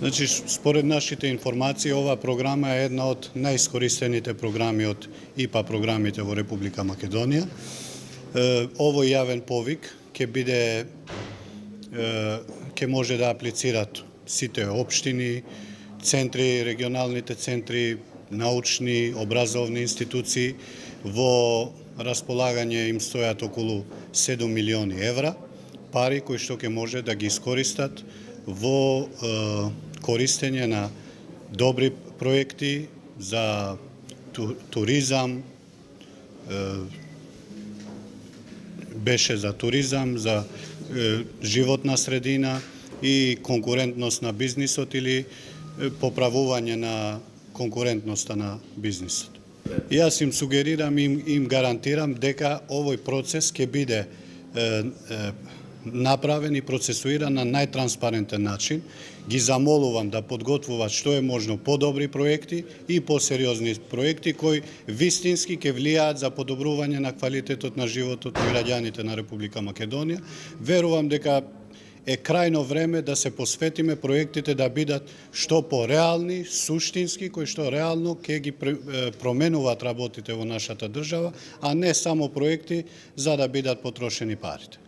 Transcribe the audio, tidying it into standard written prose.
Значи, според нашите информации, оваа програма е една од најискористените програми од ИПА програмите во Република Македонија. Овој јавен повик ќе може да аплицират сите општини, центри, регионалните центри, научни, образовни институции. Во располагање им стојат околу 7 милиони евра, пари кои што ќе може да ги искористат во користење на добри проекти за туризам, беше за туризам, за животна средина и конкурентност на бизнисот или поправување на конкурентноста на бизнисот. Јас им сугерирам и им гарантирам дека овој процес ќе биде направен и процесуиран на најтранспарентен начин. Ги замолувам да подготвуваат што е можно подобри проекти и посериозни проекти кои вистински ќе влијаат за подобрување на квалитетот на животот на граѓаните на Република Македонија. Верувам дека е крајно време да се посветиме проектите да бидат што пореални, суштински, кои што реално ќе ги променуваат работите во нашата држава, а не само проекти за да бидат потрошени парите.